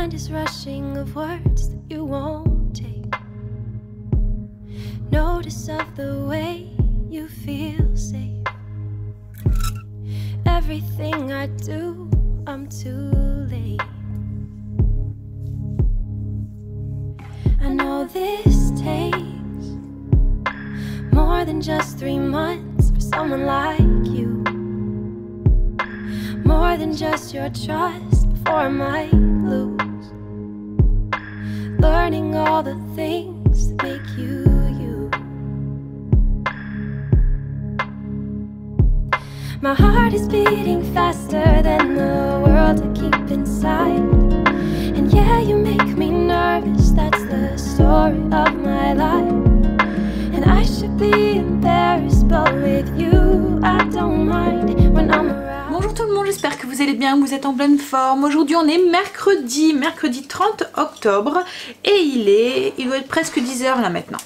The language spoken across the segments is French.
mind is rushing of words that you won't take. Notice of the way you feel safe. Everything I do, I'm too late. I know this takes more than just 3 months for someone like you. More than just your trust before I might lose. Learning all the things that make you you. My heart is beating faster than the world I keep inside. And yeah, you make me nervous, that's the story of my life. And I should be embarrassed, but with you I don't mind when I'm around. Bonjour tout le monde, j'espère que vous allez bien, que vous êtes en pleine forme. Aujourd'hui on est mercredi 30 octobre et il doit être presque 10 h là maintenant.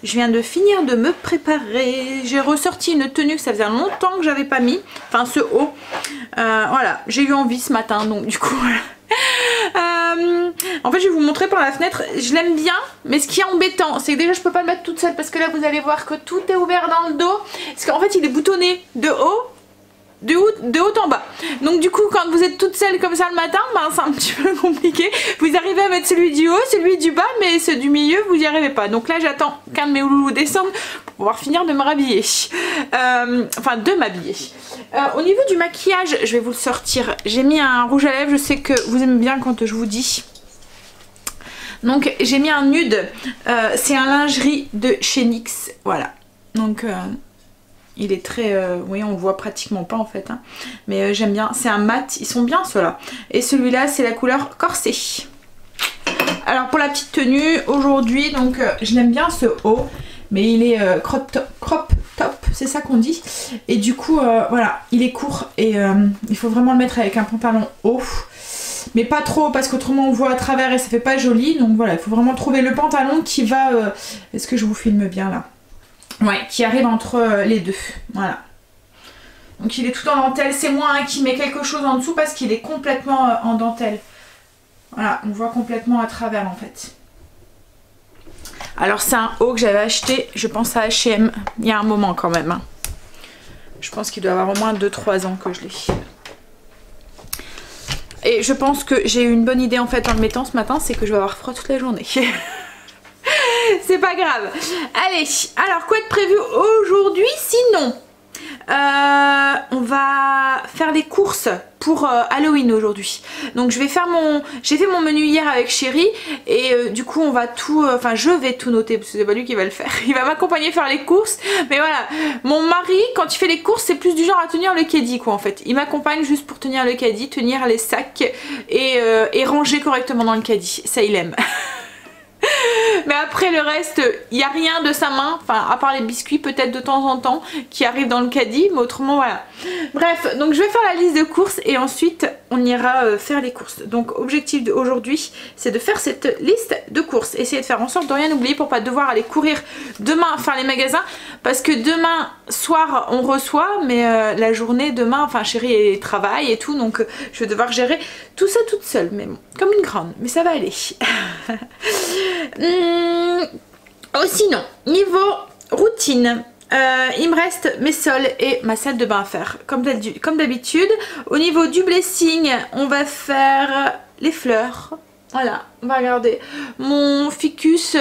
Je viens de finir de me préparer, j'ai ressorti une tenue que ça faisait longtemps que j'avais pas mis, enfin ce haut. Voilà, j'ai eu envie ce matin donc du coup voilà. En fait je vais vous montrer par la fenêtre, je l'aime bien mais ce qui est embêtant c'est que déjà je peux pas le mettre toute seule parce que là vous allez voir que tout est ouvert dans le dos parce qu'en fait il est boutonné de haut en bas, donc du coup quand vous êtes toute seule comme ça le matin, ben, c'est un petit peu compliqué. Vous arrivez à mettre celui du haut, celui du bas, mais ceux du milieu vous n'y arrivez pas. Donc là j'attends qu'un de mes loulous descende pour pouvoir finir de me rhabiller, enfin de m'habiller. Au niveau du maquillage, je vais vous le sortir, j'ai mis un rouge à lèvres, je sais que vous aimez bien quand je vous dis. Donc j'ai mis un nude, c'est un lingerie de chez NYX, voilà. Donc il est très, oui on le voit pratiquement pas en fait, hein. Mais j'aime bien, c'est un mat, ils sont bien ceux-là. Et celui-là c'est la couleur corset. Alors pour la petite tenue aujourd'hui, donc je l'aime bien ce haut, mais il est crop top, c'est ça qu'on dit. Et du coup voilà, il est court et il faut vraiment le mettre avec un pantalon haut. Mais pas trop parce qu'autrement on voit à travers et ça fait pas joli. Donc voilà, il faut vraiment trouver le pantalon qui va... Est-ce que je vous filme bien là? Ouais, qui arrive entre les deux, voilà. Donc il est tout en dentelle, c'est moi hein, qui met quelque chose en dessous parce qu'il est complètement en dentelle. Voilà, on voit complètement à travers en fait. Alors c'est un haut que j'avais acheté, je pense à H&M, il y a un moment quand même. Hein. Je pense qu'il doit avoir au moins 2-3 ans que je l'ai. Et je pense que j'ai eu une bonne idée en fait en le mettant ce matin, c'est que je vais avoir froid toute la journée. C'est pas grave. Allez, alors quoi de prévu aujourd'hui sinon on va faire les courses pour Halloween aujourd'hui. Donc je vais faire j'ai fait mon menu hier avec Chéri et du coup on va tout, enfin je vais tout noter parce que c'est pas lui qui va le faire. Il va m'accompagner faire les courses. Mais voilà, mon mari quand il fait les courses c'est plus du genre à tenir le caddie quoi en fait. Il m'accompagne juste pour tenir le caddie, tenir les sacs et ranger correctement dans le caddie. Ça il aime. Mais après le reste, il n'y a rien de sa main, enfin à part les biscuits peut-être de temps en temps qui arrivent dans le caddie, mais autrement voilà. Bref, donc je vais faire la liste de courses et ensuite on ira faire les courses. Donc objectif d'aujourd'hui c'est de faire cette liste de courses, essayer de faire en sorte de rien oublier pour pas devoir aller courir demain faire les magasins parce que demain soir on reçoit mais la journée demain, enfin Chéri travaille et tout donc je vais devoir gérer tout ça toute seule, mais bon, comme une grande, mais ça va aller. Oh, sinon, niveau routine, il me reste mes sols et ma salle de bain à faire, comme d'habitude. Au niveau du blessing, on va faire les fleurs. Voilà, on va regarder mon ficus.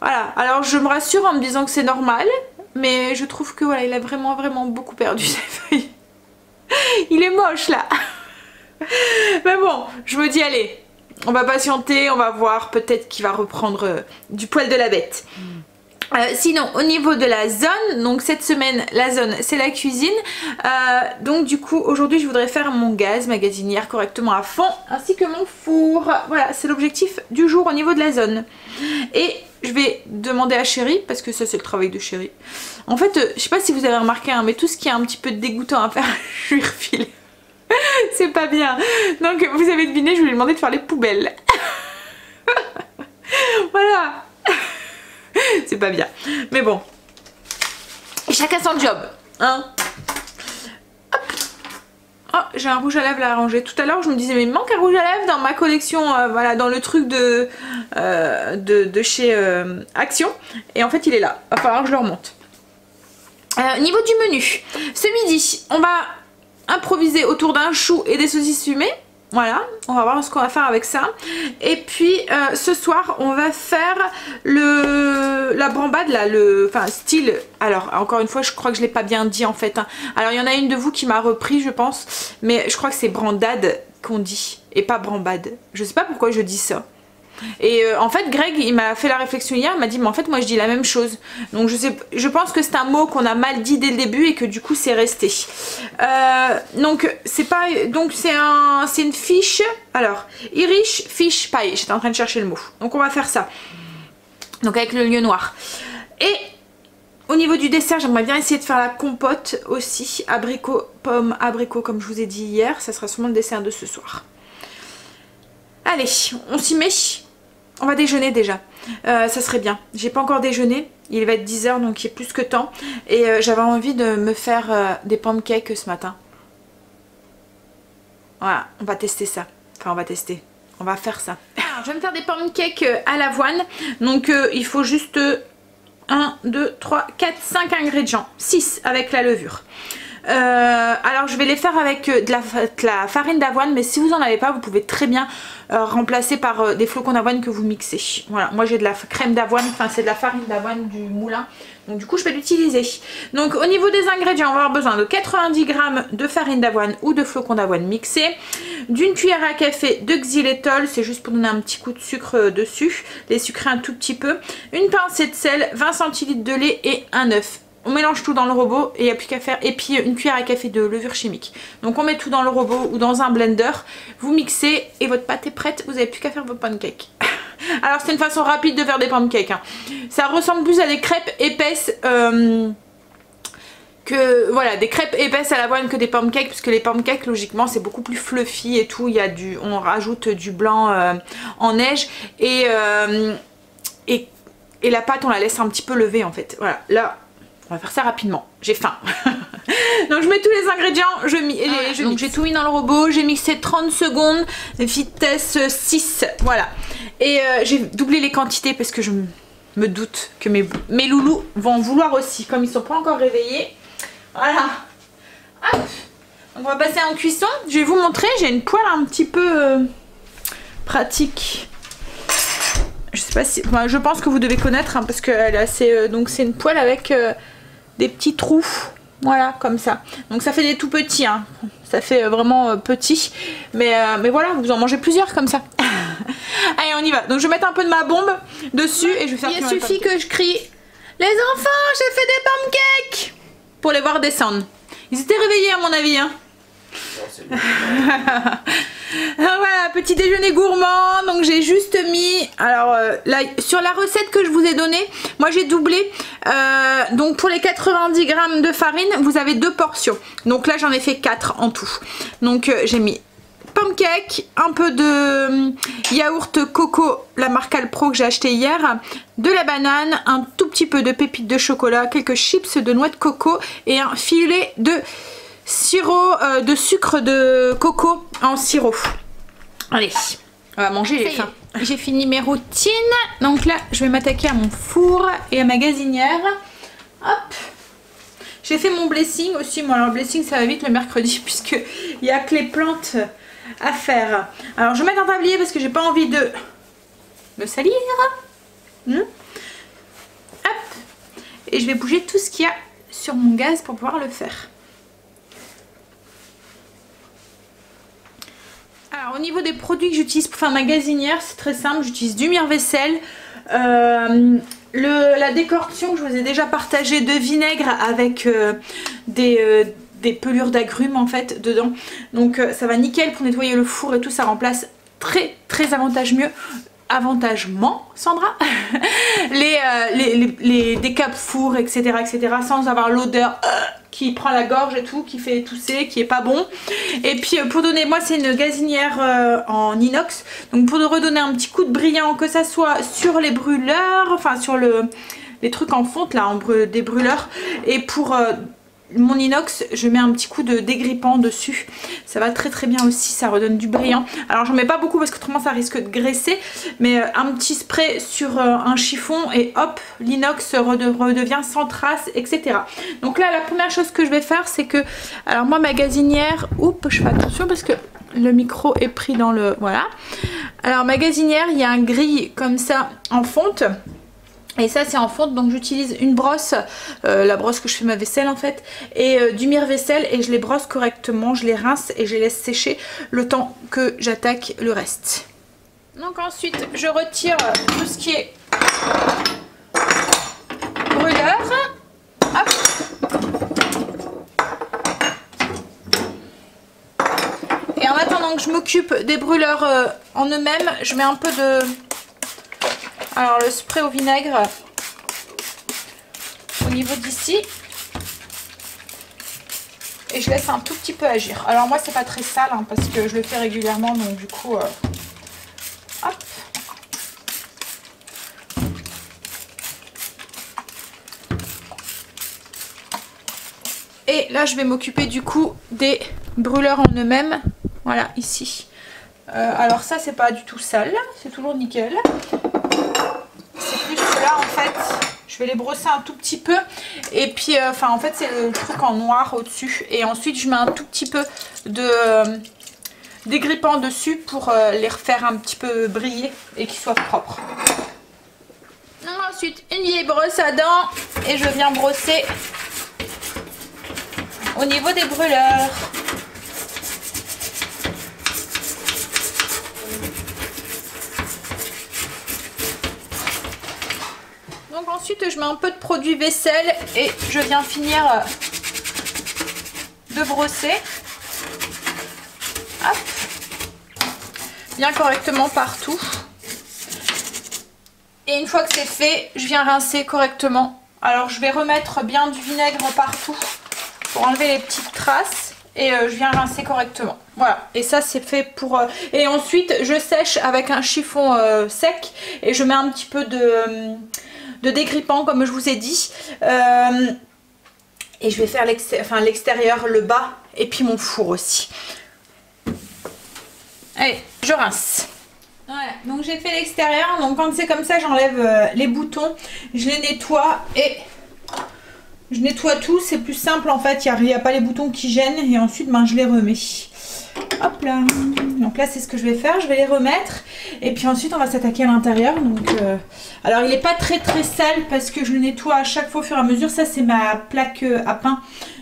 Voilà, alors je me rassure en me disant que c'est normal, mais je trouve que voilà, il a vraiment beaucoup perdu ses feuilles. Il est moche là. Mais bon, je me dis allez, on va patienter, on va voir, peut-être qu'il va reprendre du poil de la bête. Sinon au niveau de la zone, donc cette semaine la zone c'est la cuisine, donc du coup aujourd'hui je voudrais faire mon gaz, ma gazinière correctement à fond, ainsi que mon four. Voilà, c'est l'objectif du jour au niveau de la zone. Et je vais demander à Chéri, parce que ça c'est le travail de Chéri. En fait, je sais pas si vous avez remarqué, hein, mais tout ce qui est un petit peu dégoûtant à faire, je lui refile. C'est pas bien. Donc vous avez deviné, je lui ai demandé de faire les poubelles. Voilà. C'est pas bien. Mais bon. Chacun son job. Hein. Hop. Oh, j'ai un rouge à lèvres à ranger. Tout à l'heure je me disais mais il me manque un rouge à lèvres dans ma collection, voilà, dans le truc de chez Action. Et en fait il est là, va falloir que je le remonte. Niveau du menu, ce midi on va improviser autour d'un chou et des saucisses fumées. Voilà, on va voir ce qu'on va faire avec ça. Et puis ce soir on va faire la brambade là, enfin style, alors encore une fois je crois que je l'ai pas bien dit en fait, hein. Alors il y en a une de vous qui m'a repris je pense, mais je crois que c'est brandade qu'on dit et pas brambade. Je sais pas pourquoi je dis ça. Et en fait Greg il m'a fait la réflexion hier, il m'a dit mais en fait moi je dis la même chose. Donc je pense que c'est un mot qu'on a mal dit dès le début et que du coup c'est resté. Donc c'est une fiche. Alors Irish fish pie, j'étais en train de chercher le mot. Donc on va faire ça. Donc avec le lieu noir. Et au niveau du dessert j'aimerais bien essayer de faire la compote aussi. Abricot, pomme, abricot comme je vous ai dit hier. Ça sera sûrement le dessert de ce soir. Allez, on s'y met. On va déjeuner déjà. Ça serait bien. J'ai pas encore déjeuné. Il va être 10 h donc il est plus que temps. Et j'avais envie de me faire des pancakes ce matin. Voilà, on va tester ça. Enfin, on va tester. On va faire ça. Alors, je vais me faire des pancakes à l'avoine. Donc il faut juste 1, 2, 3, 4, 5 ingrédients. 6 avec la levure. Alors je vais les faire avec de la farine d'avoine, mais si vous en avez pas vous pouvez très bien remplacer par des flocons d'avoine que vous mixez. Voilà, moi j'ai de la crème d'avoine, enfin c'est de la farine d'avoine du moulin, donc du coup je vais l'utiliser. Donc au niveau des ingrédients on va avoir besoin de 90 g de farine d'avoine ou de flocons d'avoine mixés, d'une cuillère à café de xylitol, c'est juste pour donner un petit coup de sucre dessus, les sucrer un tout petit peu, une pincée de sel, 20 centilitres de lait et un œuf. On mélange tout dans le robot et il n'y a plus qu'à faire. Et puis une cuillère à café de levure chimique. Donc on met tout dans le robot ou dans un blender. Vous mixez et votre pâte est prête. Vous n'avez plus qu'à faire vos pancakes. Alors c'est une façon rapide de faire des pancakes, hein. Ça ressemble plus à des crêpes épaisses voilà, des crêpes épaisses à l'avoine que des pancakes, parce que les pancakes logiquement c'est beaucoup plus fluffy et tout. Il y a on rajoute du blanc en neige et la pâte on la laisse un petit peu lever en fait. Voilà, là on va faire ça rapidement, j'ai faim. Donc je mets tous les ingrédients, donc j'ai tout mis dans le robot, j'ai mixé 30 secondes, vitesse 6, voilà. Et j'ai doublé les quantités parce que je me doute que mes loulous vont en vouloir aussi, comme ils sont pas encore réveillés. Voilà. Hop. Donc on va passer en cuisson, je vais vous montrer, j'ai une poêle un petit peu pratique. Je sais pas si, enfin, je pense que vous devez connaître, hein, parce qu'elle est assez, donc c'est une poêle avec des petits trous, voilà, comme ça. Donc ça fait des tout petits, hein. Ça fait vraiment petit, mais voilà, vous en mangez plusieurs comme ça. Allez, on y va. Donc je vais mettre un peu de ma bombe dessus et je vais faire. Il suffit que je crie les enfants, j'ai fait des pancakes pour les voir descendre. Ils étaient réveillés à mon avis, hein. Voilà, petit déjeuner gourmand. Donc j'ai juste mis, alors là sur la recette que je vous ai donnée, moi j'ai doublé, donc pour les 90 g de farine vous avez 2 portions, donc là j'en ai fait 4 en tout. Donc j'ai mis pancake, un peu de yaourt coco, la marque Alpro que j'ai acheté hier, de la banane, un tout petit peu de pépites de chocolat, quelques chips de noix de coco et un filet de sirop de sucre de coco en sirop. Allez, on va manger, j'ai faim. J'ai fini mes routines, donc là je vais m'attaquer à mon four et à ma gazinière. Hop, j'ai fait mon blessing aussi. Moi alors le blessing ça va vite le mercredi puisque il n'y a que les plantes à faire. Alors je vais mettre un tablier parce que j'ai pas envie de me salir. Hop, et je vais bouger tout ce qu'il y a sur mon gaz pour pouvoir le faire. Alors au niveau des produits que j'utilise pour faire ma gazinière, c'est très simple, j'utilise du mire-vaisselle, la décortion que je vous ai déjà partagée de vinaigre avec des pelures d'agrumes en fait dedans. Donc ça va nickel pour nettoyer le four et tout, ça remplace très avantagement Sandra les décapes four etc sans avoir l'odeur qui prend la gorge et tout, qui fait tousser, qui est pas bon. Et puis pour donner, moi c'est une gazinière en inox, donc pour redonner un petit coup de brillant, que ça soit sur les brûleurs, enfin sur les trucs en fonte là, des brûleurs, et pour mon inox, je mets un petit coup de dégrippant dessus. Ça va très très bien aussi, ça redonne du brillant. Alors j'en mets pas beaucoup parce qu'autrement ça risque de graisser. Mais un petit spray sur un chiffon et hop, l'inox redevient sans trace, etc. Donc là la première chose que je vais faire c'est que... Alors moi ma gazinière, oups, je fais attention parce que le micro est pris dans le... Voilà. Alors ma gazinière, il y a un grille comme ça en fonte. Et ça c'est en fonte, donc j'utilise une brosse, la brosse que je fais ma vaisselle en fait, et du mire-vaisselle, et je les brosse correctement, je les rince et je les laisse sécher le temps que j'attaque le reste. Donc ensuite je retire tout ce qui est brûleur. Hop. Et en attendant que je m'occupe des brûleurs en eux-mêmes, je mets un peu de... Alors le spray au vinaigre au niveau d'ici. Et je laisse un tout petit peu agir. Alors moi c'est pas très sale hein, parce que je le fais régulièrement, donc du coup... hop. Et là je vais m'occuper du coup des brûleurs en eux-mêmes. Voilà, ici. Alors ça c'est pas du tout sale, c'est toujours nickel. C'est plus que là en fait, je vais les brosser un tout petit peu. Et puis enfin en fait c'est le truc en noir au-dessus. Et ensuite je mets un tout petit peu de dégrippant dessus pour les refaire un petit peu briller et qu'ils soient propres. Ensuite une vieille brosse à dents et je viens brosser au niveau des brûleurs. Donc ensuite je mets un peu de produit vaisselle et je viens finir de brosser. Hop. Bien correctement partout. Et une fois que c'est fait, je viens rincer correctement. Alors je vais remettre bien du vinaigre partout pour enlever les petites traces. Et je viens rincer correctement. Voilà. Et ça c'est fait pour... Et ensuite je sèche avec un chiffon sec. Et je mets un petit peu de dégrippant comme je vous ai dit. Et je vais faire l'extérieur, le bas et puis mon four aussi. Allez, je rince. Voilà, donc j'ai fait l'extérieur. Donc quand c'est comme ça, j'enlève les boutons, je les nettoie et je nettoie tout. C'est plus simple en fait, il n'y a pas les boutons qui gênent et ensuite ben, je les remets. Hop là. Donc là c'est ce que je vais faire, je vais les remettre et puis ensuite on va s'attaquer à l'intérieur. Donc alors il n'est pas très sale parce que je le nettoie à chaque fois au fur et à mesure. Ça c'est ma plaque à pain.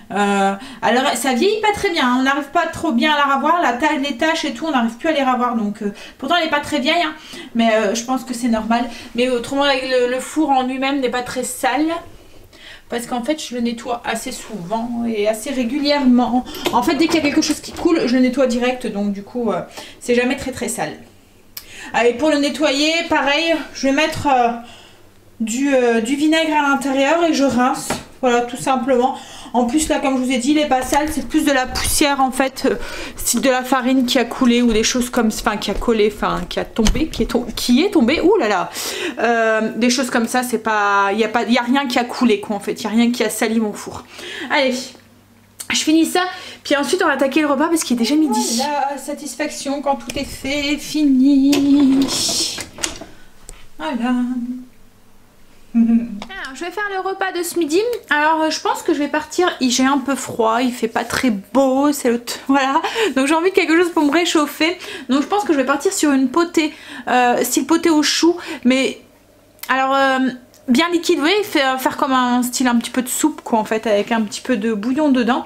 Alors ça vieillit pas très bien, on n'arrive pas trop bien à la revoir, les taches et tout on n'arrive plus à les revoir, donc pourtant elle n'est pas très vieille hein, mais je pense que c'est normal. Mais autrement le four en lui-même n'est pas très sale parce qu'en fait je le nettoie assez souvent et assez régulièrement. En fait dès qu'il y a quelque chose qui coule je le nettoie direct, donc du coup c'est jamais très sale. Allez, pour le nettoyer pareil, je vais mettre du vinaigre à l'intérieur et je rince, voilà tout simplement. En plus là comme je vous ai dit il n'est pas sale, c'est plus de la poussière en fait, style de la farine qui a coulé ou des choses comme ça, enfin qui a collé, enfin qui a tombé, qui est tombé, ouh là là, des choses comme ça, c'est pas, il y a rien qui a coulé quoi en fait, il n'y a rien qui a sali mon four. Allez, je finis ça, puis ensuite on va attaquer le repas parce qu'il est déjà midi. La satisfaction quand tout est fait, fini. Voilà. Alors, je vais faire le repas de ce midi. Alors je pense que je vais partir, j'ai un peu froid, il fait pas très beau, c'est le voilà, donc j'ai envie de quelque chose pour me réchauffer. Donc je pense que je vais partir sur une potée, style potée au chou, mais alors bien liquide, vous voyez, faire comme un style un petit peu de soupe quoi en fait, avec un petit peu de bouillon dedans.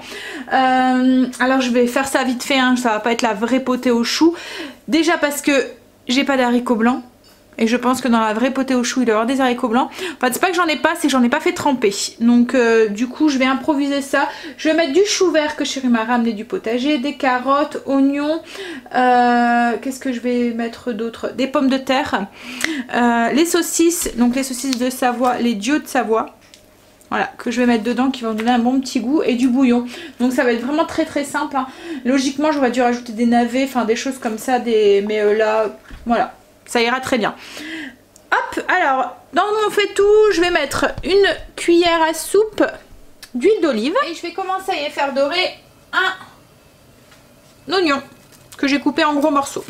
Alors je vais faire ça vite fait hein, ça va pas être la vraie potée au chou, déjà parce que j'ai pas d'haricots blancs. Et je pense que dans la vraie potée au chou, il doit y avoir des haricots blancs. Enfin, c'est pas que j'en ai pas, c'est que j'en ai pas fait tremper. Donc, du coup, je vais improviser ça. Je vais mettre du chou vert que Chérie m'a ramené du potager, des carottes, oignons. Qu'est-ce que je vais mettre d'autre? Des pommes de terre. Les saucisses, donc les saucisses de Savoie, les dieux de Savoie. Voilà, que je vais mettre dedans, qui vont donner un bon petit goût, et du bouillon. Donc ça va être vraiment très simple. Hein. Logiquement, j'aurais dû rajouter des navets, enfin des choses comme ça. Mais là, voilà. Ça ira très bien. Hop, alors, dans mon faitout, je vais mettre une cuillère à soupe d'huile d'olive. Et je vais commencer à y faire dorer un oignon que j'ai coupé en gros morceaux.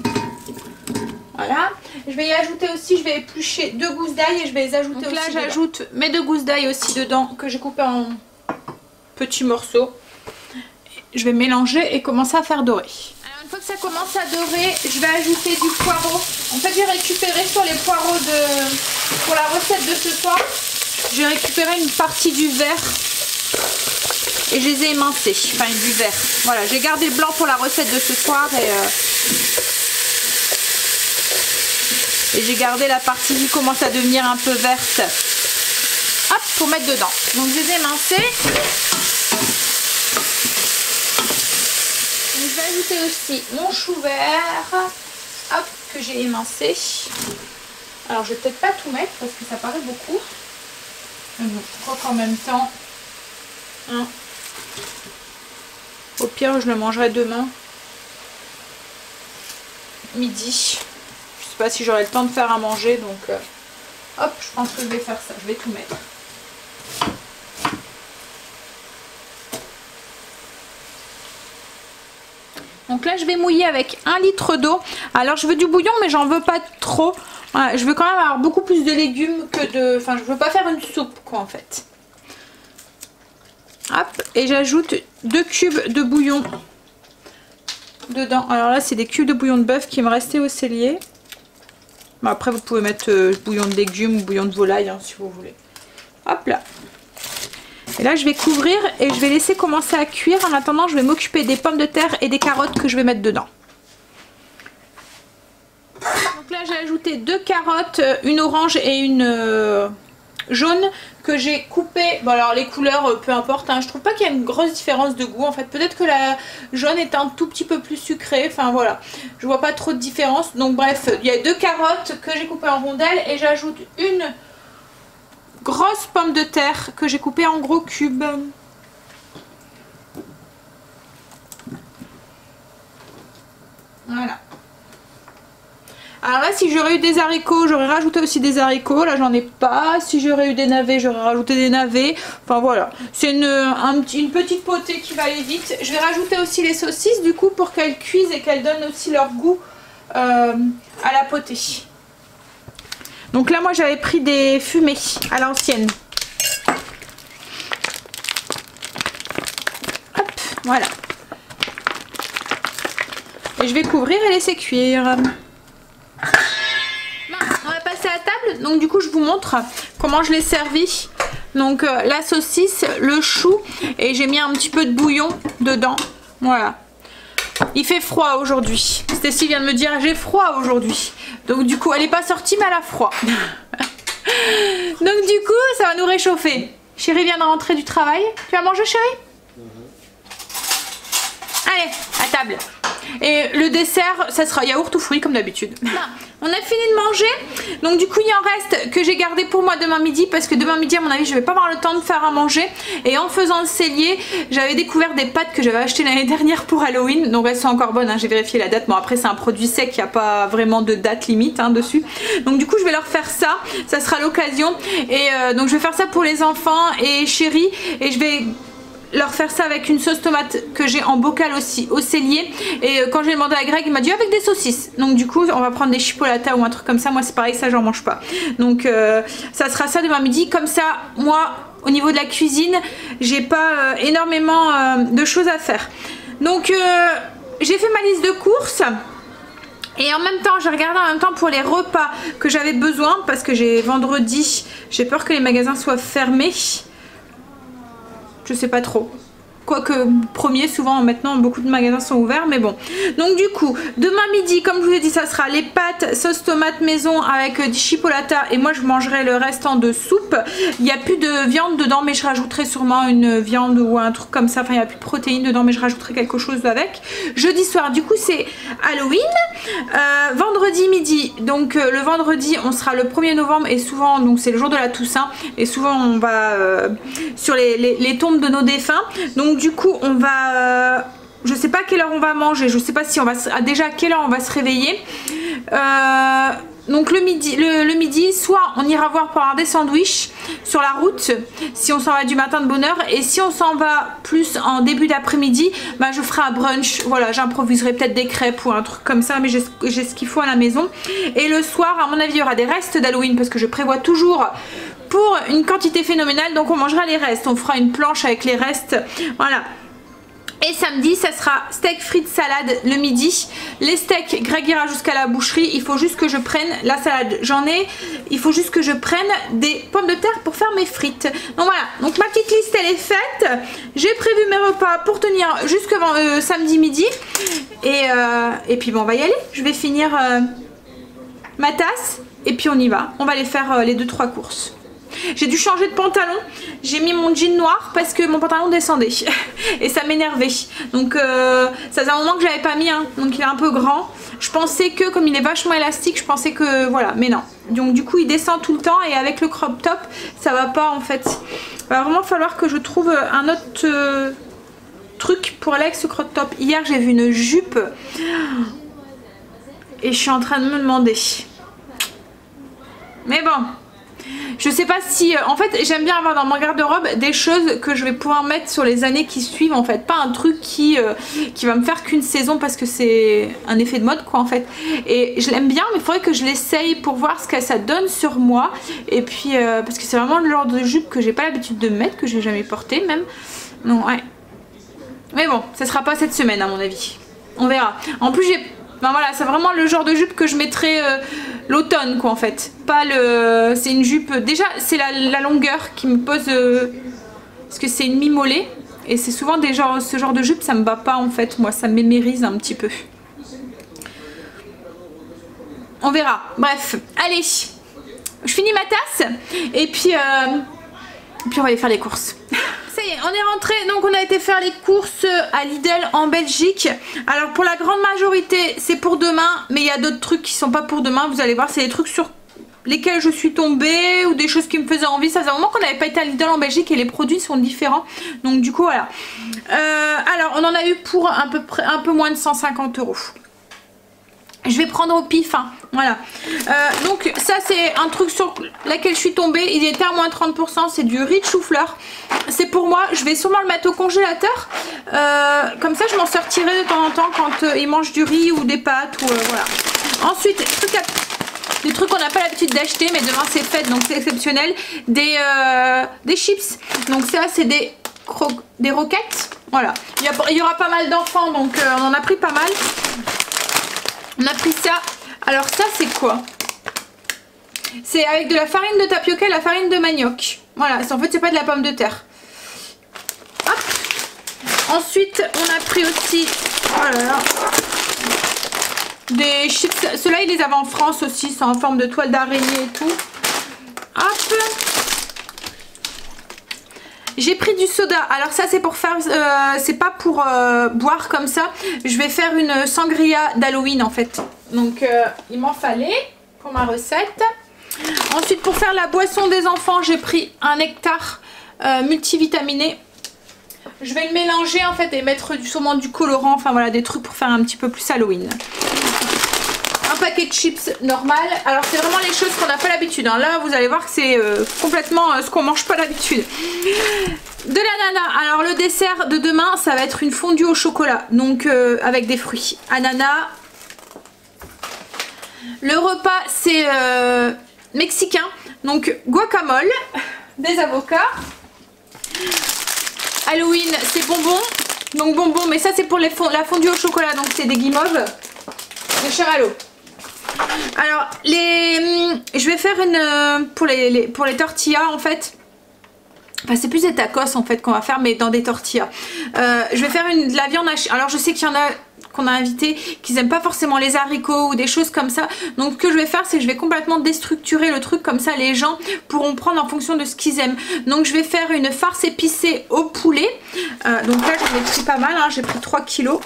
Voilà. Je vais y ajouter aussi, je vais éplucher 2 gousses d'ail et je vais les ajouter aussi. Donc là, j'ajoute mes 2 gousses d'ail aussi dedans que j'ai coupé en petits morceaux. Je vais mélanger et commencer à faire dorer. Alors une fois que ça commence à dorer, je vais ajouter du poireau. En fait, j'ai récupéré sur les poireaux pour la recette de ce soir. J'ai récupéré une partie du vert et je les ai émincés, enfin du vert. Voilà, j'ai gardé le blanc pour la recette de ce soir et j'ai gardé la partie qui commence à devenir un peu verte. Hop, pour mettre dedans. Donc je les ai émincés. Donc, je vais ajouter aussi mon chou vert, hop, que j'ai émincé. Alors je vais peut-être pas tout mettre parce que ça paraît beaucoup. Donc, je crois qu'en même temps, hein, au pire je le mangerai demain midi. Je sais pas si j'aurai le temps de faire à manger, donc hop, je pense que je vais faire ça, je vais tout mettre. Donc là je vais mouiller avec 1 litre d'eau. Alors je veux du bouillon mais j'en veux pas trop. Voilà, je veux quand même avoir beaucoup plus de légumes que de... Enfin je veux pas faire une soupe quoi en fait. Hop, et j'ajoute 2 cubes de bouillon dedans. Alors là c'est des cubes de bouillon de bœuf qui me restaient au cellier. Bon, après vous pouvez mettre bouillon de légumes ou bouillon de volaille hein, si vous voulez. Hop là. Et là je vais couvrir et je vais laisser commencer à cuire. En attendant je vais m'occuper des pommes de terre et des carottes que je vais mettre dedans. Donc là j'ai ajouté 2 carottes, une orange et une jaune que j'ai coupé. Bon alors les couleurs peu importe hein. Je trouve pas qu'il y a une grosse différence de goût en fait. Peut-être que la jaune est un tout petit peu plus sucrée. Enfin voilà, je vois pas trop de différence. Donc bref, il y a 2 carottes que j'ai coupées en rondelles et j'ajoute une grosse pomme de terre que j'ai coupée en gros cubes. Voilà. Alors là si j'aurais eu des haricots, j'aurais rajouté aussi des haricots. Là j'en ai pas. Si j'aurais eu des navets, j'aurais rajouté des navets. Enfin voilà. C'est une petite potée qui va aller vite. Je vais rajouter aussi les saucisses du coup pour qu'elles cuisent et qu'elles donnent aussi leur goût à la potée. Donc là moi j'avais pris des fumées à l'ancienne. Hop, voilà. Et je vais couvrir et laisser cuire. On va passer à la table. Donc du coup je vous montre comment je l'ai servi. Donc la saucisse, le chou et j'ai mis un petit peu de bouillon dedans. Voilà. Il fait froid aujourd'hui. Stacy vient de me dire j'ai froid aujourd'hui. Donc du coup elle n'est pas sortie mais elle a froid. Donc du coup ça va nous réchauffer. Chérie vient de rentrer du travail. Tu vas manger chérie? Allez, à table. Et le dessert, ça sera yaourt ou fruits comme d'habitude. On a fini de manger. Donc du coup il en reste que j'ai gardé pour moi demain midi. Parce que demain midi à mon avis je vais pas avoir le temps de faire à manger. Et en faisant le cellier, j'avais découvert des pâtes que j'avais achetées l'année dernière pour Halloween. Donc elles sont encore bonnes, hein. J'ai vérifié la date. Bon après c'est un produit sec, il n'y a pas vraiment de date limite hein, dessus. Donc du coup je vais leur faire ça. Ça sera l'occasion. Et donc je vais faire ça pour les enfants et chérie. Et je vais leur faire ça avec une sauce tomate que j'ai en bocal aussi au cellier. Et quand j'ai demandé à Greg il m'a dit avec des saucisses. Donc du coup on va prendre des chipolatas ou un truc comme ça. Moi c'est pareil, ça j'en mange pas. Donc ça sera ça demain midi. Comme ça moi au niveau de la cuisine j'ai pas énormément de choses à faire. Donc j'ai fait ma liste de courses. Et en même temps, j'ai regardé en même temps pour les repas que j'avais besoin. Parce que j'ai vendredi, j'ai peur que les magasins soient fermés. Je sais pas trop. Quoique premier, souvent maintenant beaucoup de magasins sont ouverts, mais bon. Donc du coup, demain midi, comme je vous ai dit, ça sera les pâtes sauce tomate maison avec du chipolata. Et moi je mangerai le restant de soupe. Il n'y a plus de viande dedans, mais je rajouterai sûrement une viande ou un truc comme ça. Enfin il n'y a plus de protéines dedans, mais je rajouterai quelque chose avec. Jeudi soir, du coup c'est Halloween. Vendredi midi, donc le vendredi on sera le 1er novembre et souvent donc c'est le jour de la Toussaint. Et souvent on va sur les tombes de nos défunts. Donc du coup on va je sais pas à quelle heure on va manger, je sais pas si on va déjà à quelle heure on va se réveiller. Donc le midi soit on ira voir pour avoir des sandwichs, sur la route, si on s'en va du matin de bonne heure. Et si on s'en va plus en début d'après-midi, bah, je ferai un brunch. Voilà, j'improviserai peut-être des crêpes ou un truc comme ça, mais j'ai ce qu'il faut à la maison. Et le soir, à mon avis, il y aura des restes d'Halloween parce que je prévois toujours pour une quantité phénoménale. Donc on mangera les restes, on fera une planche avec les restes. Voilà. Et samedi, ça sera steak, frites, salade le midi. Les steaks, Greg ira jusqu'à la boucherie. Il faut juste que je prenne la salade. J'en ai. Il faut juste que je prenne des pommes de terre pour faire mes frites. Donc voilà. Donc ma petite liste, elle est faite. J'ai prévu mes repas pour tenir jusqu'avant samedi midi. Et puis bon, on va y aller. Je vais finir ma tasse. Et puis on y va. On va aller faire les 2-3 courses. J'ai dû changer de pantalon, j'ai mis mon jean noir parce que mon pantalon descendait et ça m'énervait. Donc ça faisait un moment que j'avais pas mis, hein. Donc il est un peu grand. Je pensais que comme il est vachement élastique, je pensais que voilà, mais non. Donc du coup il descend tout le temps et avec le crop top ça va pas en fait. Il va vraiment falloir que je trouve un autre truc pour aller avec ce crop top. Hier j'ai vu une jupe et je suis en train de me demander. Mais bon. Je sais pas si... en fait, j'aime bien avoir dans mon garde-robe des choses que je vais pouvoir mettre sur les années qui suivent, en fait. Pas un truc qui va me faire qu'une saison parce que c'est un effet de mode, quoi, en fait. Et je l'aime bien, mais il faudrait que je l'essaye pour voir ce que ça donne sur moi. Et puis, parce que c'est vraiment le genre de jupe que j'ai pas l'habitude de mettre, que j'ai jamais porté, même. Non, ouais. Mais bon, ça sera pas cette semaine, à mon avis. On verra. En plus, j'ai... Ben voilà, c'est vraiment le genre de jupe que je mettrai l'automne, quoi, en fait. Pas le... C'est une jupe... Déjà, c'est la longueur qui me pose... Parce que c'est une mi-mollet. Et c'est souvent ce genre de jupe, ça me va pas, en fait. Moi, ça m'émérise un petit peu. On verra. Bref, allez. Je finis ma tasse. Et puis on va aller faire les courses. Ça y est, on est rentré, donc on a été faire les courses à Lidl en Belgique. Alors pour la grande majorité c'est pour demain, mais il y a d'autres trucs qui sont pas pour demain. Vous allez voir, c'est des trucs sur lesquels je suis tombée ou des choses qui me faisaient envie. Ça faisait un moment qu'on n'avait pas été à Lidl en Belgique et les produits sont différents. Donc du coup voilà. Alors on en a eu pour un peu moins de 150 €. Je vais prendre au pif, hein. Voilà. Donc ça c'est un truc sur lequel je suis tombée. Il était à moins 30%, c'est du riz de chou-fleur. C'est pour moi, je vais sûrement le mettre au congélateur. Comme ça je m'en sortirai de temps en temps quand ils mangent du riz ou des pâtes. Ou, voilà. Ensuite, des trucs qu'on n'a pas l'habitude d'acheter, mais demain c'est fête donc c'est exceptionnel. Des chips. Donc ça c'est des roquettes. Voilà. Il y aura pas mal d'enfants donc on en a pris pas mal. On a pris ça. Alors ça c'est quoi? C'est avec de la farine de tapioca et la farine de manioc. Voilà, en fait c'est pas de la pomme de terre. Hop. Ensuite on a pris aussi voilà, des chips. Ceux-là ils les avaient en France aussi, c'est en forme de toile d'araignée et tout. Hop. J'ai pris du soda. Alors ça c'est pour faire, c'est pas pour boire comme ça. Je vais faire une sangria d'Halloween en fait. Donc il m'en fallait pour ma recette. Ensuite pour faire la boisson des enfants, j'ai pris un nectar multivitaminé. Je vais le mélanger en fait et mettre sûrement du colorant. Enfin voilà, des trucs pour faire un petit peu plus Halloween. Un paquet de chips normal. Alors c'est vraiment les choses qu'on n'a pas l'habitude, hein. Là vous allez voir que c'est complètement ce qu'on mange pas d'habitude. De l'ananas. Alors le dessert de demain ça va être une fondue au chocolat. Donc avec des fruits. Ananas. Le repas c'est mexicain. Donc guacamole. Des avocats. Halloween c'est bonbons. Donc bonbons, mais ça c'est pour la fondue au chocolat. Donc c'est des guimauves. Des chamallows. Alors je vais faire une pour les tortillas en fait. Enfin c'est plus des tacos en fait qu'on va faire, mais dans des tortillas. Je vais faire de la viande hachée. Alors je sais qu'il y en a qu'on a invité qui n'aiment pas forcément les haricots ou des choses comme ça. Donc ce que je vais faire c'est que je vais complètement déstructurer le truc, comme ça les gens pourront prendre en fonction de ce qu'ils aiment. Donc je vais faire une farce épicée au poulet. Donc là j'en ai pris pas mal, hein. J'ai pris 3 kilos.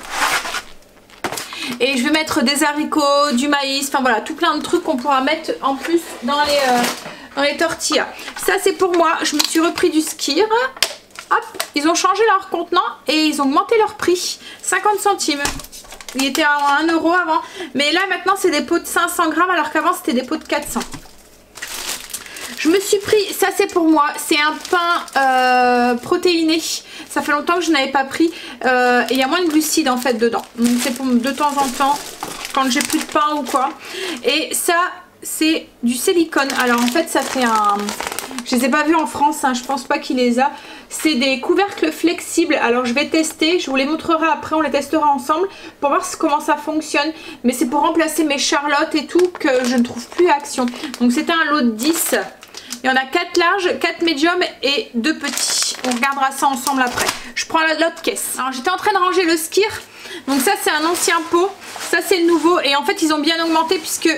Et je vais mettre des haricots, du maïs, enfin voilà, tout plein de trucs qu'on pourra mettre en plus dans les tortillas. Ça c'est pour moi, je me suis repris du Skyr. Hop, ils ont changé leur contenant et ils ont augmenté leur prix, 50 centimes. Il était à 1 € avant, mais là maintenant c'est des pots de 500 grammes alors qu'avant c'était des pots de 400. Je me suis pris, ça c'est pour moi, c'est un pain protéiné. Ça fait longtemps que je n'avais pas pris. Et il y a moins de glucides en fait dedans. Donc c'est pour de temps en temps, quand j'ai plus de pain ou quoi. Et ça, c'est du silicone. Alors en fait, ça fait un... Je les ai pas vus en France, hein, je pense pas qu'il les a. C'est des couvercles flexibles. Alors je vais tester, je vous les montrerai après, on les testera ensemble pour voir comment ça fonctionne. Mais c'est pour remplacer mes charlottes et tout que je ne trouve plus action. Donc c'était un lot de 10. Il y en a 4 larges, 4 médiums et 2 petits. On regardera ça ensemble après. Je prends l'autre caisse. Alors j'étais en train de ranger le Skir. Donc ça c'est un ancien pot. Ça c'est le nouveau. Et en fait ils ont bien augmenté puisque...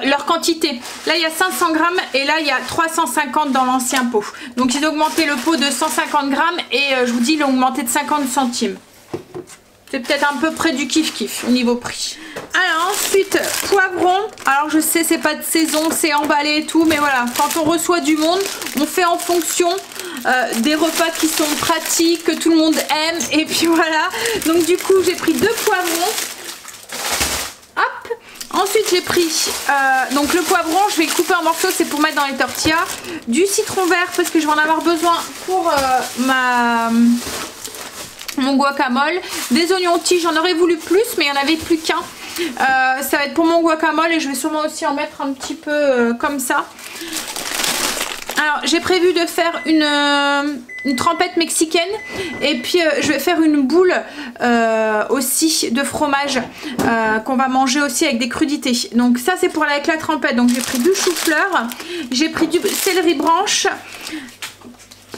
leur quantité, là il y a 500 grammes et là il y a 350 dans l'ancien pot, donc ils ont augmenté le pot de 150 grammes et je vous dis ils l'ont augmenté de 50 centimes. C'est peut-être un peu près du kiff au niveau prix. Alors ensuite poivron, alors je sais c'est pas de saison, c'est emballé et tout, mais voilà, quand on reçoit du monde on fait en fonction des repas qui sont pratiques, que tout le monde aime, et puis voilà. Donc du coup j'ai pris 2 poivrons. Hop. Ensuite j'ai pris donc le poivron, je vais le couper en morceaux, c'est pour mettre dans les tortillas. Du citron vert parce que je vais en avoir besoin pour mon guacamole. Des oignons tiges, j'en aurais voulu plus mais il n'y en avait plus qu'un. Ça va être pour mon guacamole et je vais sûrement aussi en mettre un petit peu comme ça. Alors j'ai prévu de faire une trempette mexicaine et puis je vais faire une boule aussi de fromage qu'on va manger aussi avec des crudités. Donc ça c'est pour avec la trempette. Donc j'ai pris du chou-fleur, j'ai pris du céleri branche,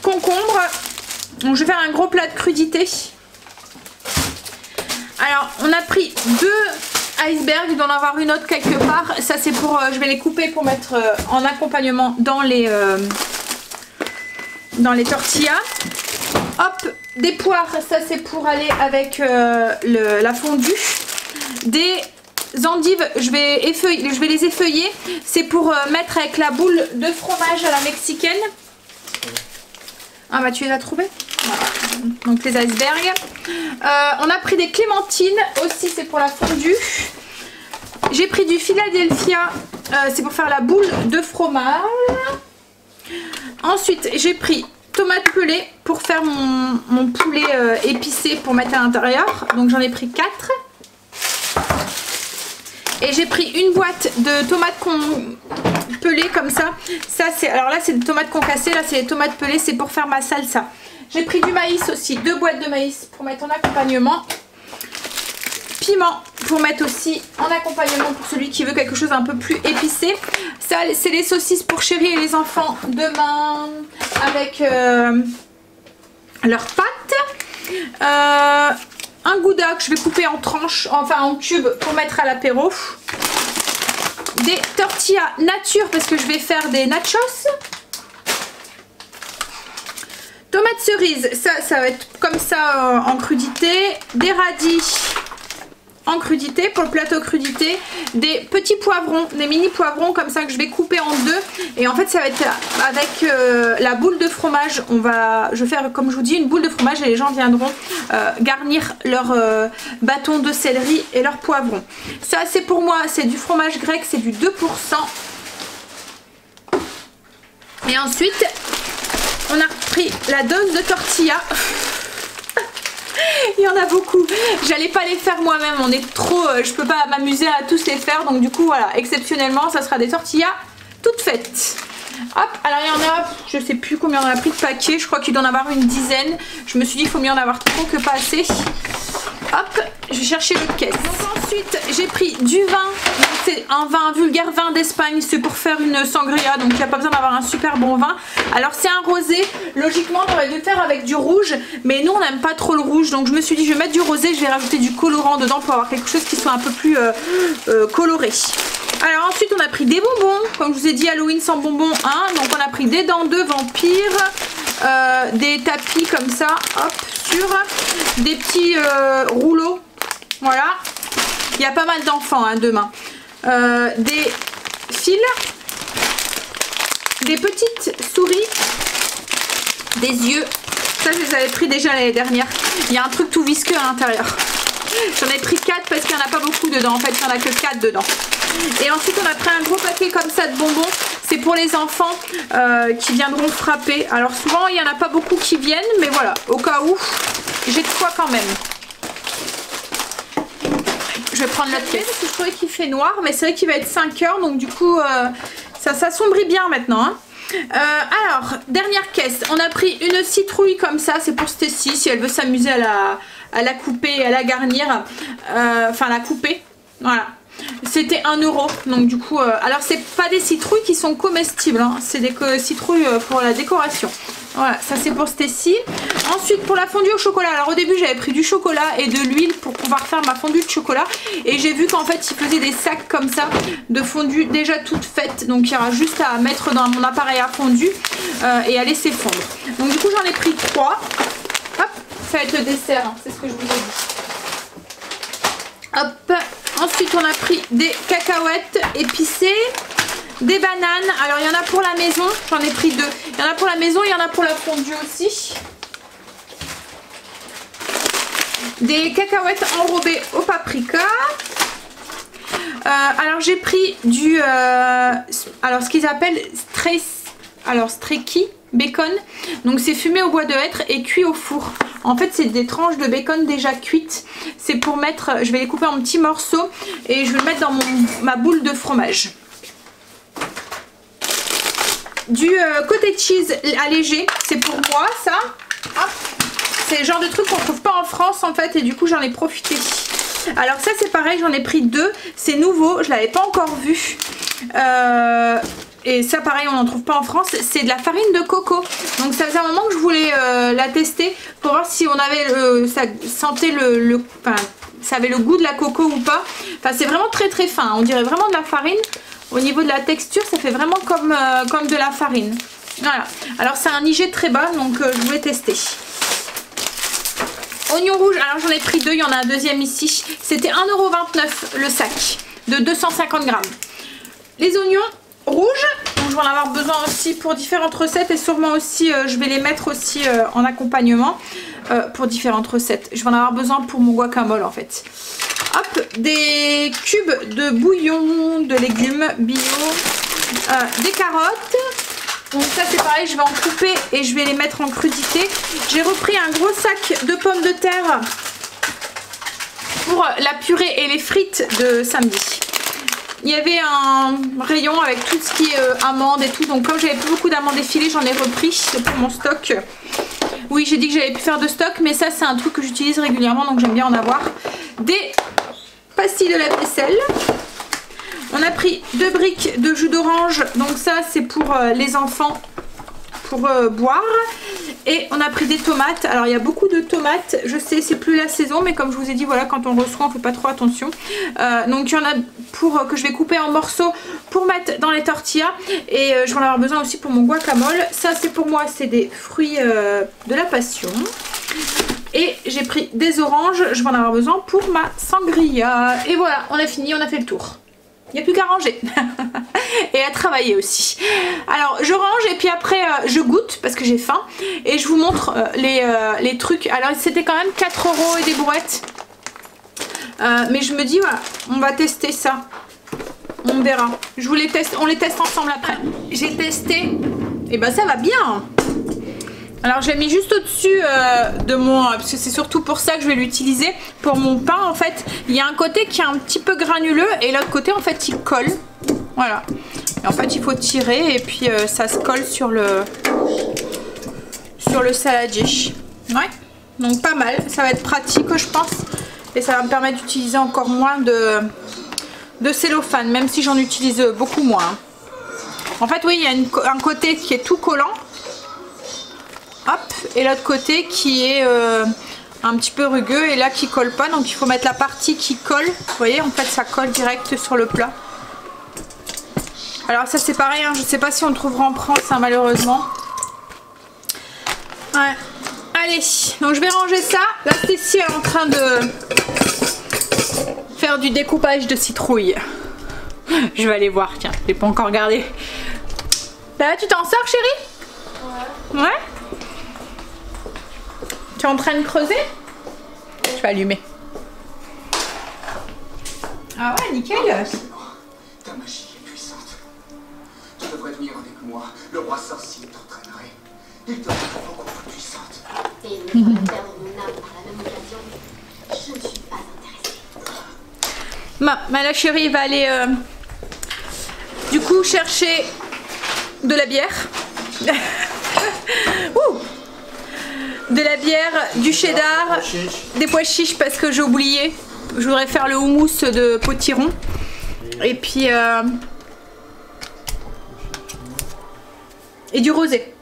concombre. Donc je vais faire un gros plat de crudités. Alors on a pris 2 iceberg, il doit en avoir une autre quelque part. Ça c'est pour, je vais les couper pour mettre en accompagnement dans les tortillas. Hop, des poires, ça c'est pour aller avec la fondue. Des endives, je vais les effeuiller. C'est pour mettre avec la boule de fromage à la mexicaine. Ah bah tu les as trouvés? Voilà. Donc les icebergs. On a pris des clémentines aussi, c'est pour la fondue. J'ai pris du Philadelphia, c'est pour faire la boule de fromage. Ensuite j'ai pris tomates pelées pour faire mon poulet épicé pour mettre à l'intérieur. Donc j'en ai pris 4. Et j'ai pris une boîte de tomates pelées comme ça. Ça c'est, alors là c'est des tomates concassées, là c'est les tomates pelées, c'est pour faire ma salsa. J'ai pris du maïs aussi, 2 boîtes de maïs pour mettre en accompagnement. Piment pour mettre aussi en accompagnement pour celui qui veut quelque chose un peu plus épicé. Ça c'est les saucisses pour Chérie et les enfants demain avec leurs pâtes. Un gouda que je vais couper en tranches, enfin en cubes pour mettre à l'apéro. Des tortillas nature parce que je vais faire des nachos. Tomates cerises, ça va être comme ça en crudité. Des radis en crudité pour le plateau crudité. Des petits poivrons, des mini poivrons comme ça que je vais couper en 2. Et en fait ça va être avec la boule de fromage. Je vais faire comme je vous dis une boule de fromage et les gens viendront garnir leur bâton de céleri et leurs poivrons. Ça c'est pour moi, c'est du fromage grec, c'est du 2%. Et ensuite on a pris la dose de tortilla. Il y en a beaucoup. J'allais pas les faire moi-même, on est trop, je peux pas m'amuser à tous les faire. Donc du coup voilà, exceptionnellement ça sera des tortillas toutes faites. Hop, alors il y en a, je sais plus combien on en a pris de paquets. Je crois qu'il doit en avoir une dizaine. Je me suis dit il faut mieux en avoir trop que pas assez. Hop, je vais chercher le caisse. Donc ensuite j'ai pris du vin. C'est un vin, vulgaire vin d'Espagne. C'est pour faire une sangria. Donc il n'y a pas besoin d'avoir un super bon vin. Alors c'est un rosé. Logiquement on aurait dû le faire avec du rouge. Mais nous on n'aime pas trop le rouge. Donc je me suis dit je vais mettre du rosé. Je vais rajouter du colorant dedans pour avoir quelque chose qui soit un peu plus coloré. Alors ensuite on a pris des bonbons. Comme je vous ai dit Halloween sans bonbons 1. Donc on a pris des dents de vampire. Des tapis comme ça. Hop, sur des petits rouleaux. Voilà. Il y a pas mal d'enfants hein, demain. Des fils. Des petites souris. Des yeux. Ça je les avais pris déjà l'année dernière. Il y a un truc tout visqueux à l'intérieur. J'en ai pris 4 parce qu'il n'y en a pas beaucoup dedans. En fait, il n'y en a que 4 dedans. Et ensuite, on a pris un gros paquet comme ça de bonbons. C'est pour les enfants qui viendront frapper. Alors souvent, il n'y en a pas beaucoup qui viennent. Mais voilà, au cas où, j'ai de quoi quand même. Je vais prendre l'autre caisse. Parce que je trouvais qu'il fait noir. Mais c'est vrai qu'il va être 5 heures. Donc du coup, ça s'assombrit bien maintenant. Hein. Alors, dernière caisse. On a pris une citrouille comme ça. C'est pour Stacy si elle veut s'amuser à la couper, à la garnir. Enfin, la couper. Voilà. C'était 1 €. Donc du coup, alors c'est pas des citrouilles qui sont comestibles. Hein. C'est des citrouilles pour la décoration. Voilà, ça c'est pour Stacy. Ensuite pour la fondue au chocolat. Alors au début j'avais pris du chocolat et de l'huile pour pouvoir faire ma fondue de chocolat. Et j'ai vu qu'en fait ils faisaient des sacs comme ça de fondue déjà toutes faites. Donc il y aura juste à mettre dans mon appareil à fondu et à laisser fondre. Donc du coup j'en ai pris 3. Hop, ça va être le dessert, hein. C'est ce que je vous ai dit. Hop. Ensuite on a pris des cacahuètes épicées. Des bananes, alors il y en a pour la maison, j'en ai pris 2. Il y en a pour la maison, il y en a pour la fondue aussi. Des cacahuètes enrobées au paprika. Alors j'ai pris du, alors ce qu'ils appellent streaky bacon. Donc c'est fumé au bois de hêtre et cuit au four. En fait c'est des tranches de bacon déjà cuites. C'est pour mettre, je vais les couper en petits morceaux et je vais le mettre dans ma boule de fromage. Du cottage cheese allégé, c'est pour moi ça. C'est le genre de truc qu'on trouve pas en France en fait et du coup j'en ai profité. Alors ça c'est pareil, j'en ai pris 2, c'est nouveau, je l'avais pas encore vu. Et ça pareil on n'en trouve pas en France, c'est de la farine de coco. Donc ça faisait un moment que je voulais la tester pour voir si on avait ça sentait enfin, ça avait le goût de la coco ou pas. Enfin c'est vraiment très très fin, on dirait vraiment de la farine. Au niveau de la texture, ça fait vraiment comme de la farine. Voilà. Alors c'est un IG très bas, donc je voulais tester. Oignon rouge, alors j'en ai pris 2, il y en a un deuxième ici. C'était 1,29 € le sac de 250 grammes. Les oignons rouges, donc je vais en avoir besoin aussi pour différentes recettes et sûrement aussi je vais les mettre aussi en accompagnement pour différentes recettes. Je vais en avoir besoin pour mon guacamole en fait. Hop, des cubes de bouillon de légumes bio, des carottes. Donc ça c'est pareil, je vais en couper et je vais les mettre en crudité. J'ai repris un gros sac de pommes de terre pour la purée et les frites de samedi. Il y avait un rayon avec tout ce qui est amandes et tout. Donc comme j'avais plus beaucoup d'amandes effilées, j'en ai repris pour mon stock. Oui, j'ai dit que j'avais pu faire de stock, mais ça c'est un truc que j'utilise régulièrement, donc j'aime bien en avoir. Des pastilles de lave-vaisselle. On a pris 2 briques de jus d'orange, donc ça c'est pour les enfants, pour boire. Et on a pris des tomates. Alors il y a beaucoup de tomates, je sais c'est plus la saison, mais comme je vous ai dit voilà, quand on reçoit on fait pas trop attention. Donc il y en a que je vais couper en morceaux pour mettre dans les tortillas. Et je vais en avoir besoin aussi pour mon guacamole. Ça c'est pour moi, c'est des fruits de la passion. Et j'ai pris des oranges, je vais en avoir besoin pour ma sangria. Et voilà, on a fini, on a fait le tour. Il n'y a plus qu'à ranger et à travailler aussi. Alors je range et puis après je goûte parce que j'ai faim. Et je vous montre les trucs. Alors c'était quand même 4 € et des brouettes. Mais je me dis voilà, on va tester ça. On verra. Je vous les teste, on les teste ensemble après. J'ai testé et ben ça va bien. Alors j'ai mis juste au-dessus de mon... parce que c'est surtout pour ça que je vais l'utiliser. Pour mon pain en fait, il y a un côté qui est un petit peu granuleux et l'autre côté en fait il colle. Voilà. Et en fait il faut tirer et puis ça se colle sur le saladier. Ouais. Donc pas mal. Ça va être pratique je pense. Et ça va me permettre d'utiliser encore moins de cellophane. Même si j'en utilise beaucoup moins. En fait oui, il y a un côté qui est tout collant. Hop, et l'autre côté qui est un petit peu rugueux et là qui colle pas, donc il faut mettre la partie qui colle. Vous voyez, en fait ça colle direct sur le plat. Alors ça c'est pareil, hein, je sais pas si on le trouvera en France hein, malheureusement. Ouais. Allez, donc je vais ranger ça. Là Stacy est en train de faire du découpage de citrouille. Je vais aller voir, tiens, je l'ai pas encore regardé. Là tu t'en sors chérie? Ouais. Tu es en train de creuser? Je vais allumer. Ah ouais, nickel. Ta magie est puissante. Tu devrais venir avec moi. Le roi sorcier t'entraînerait. Il te rend beaucoup plus puissante. Et ne pas perdre mon âme par la même occasion, je ne suis pas intéressée. Ma la chérie va aller du coup chercher de la bière. Ouh. De la bière, du cheddar, des pois chiches parce que j'ai oublié. Je voudrais faire le houmous de potiron. Et puis et du rosé.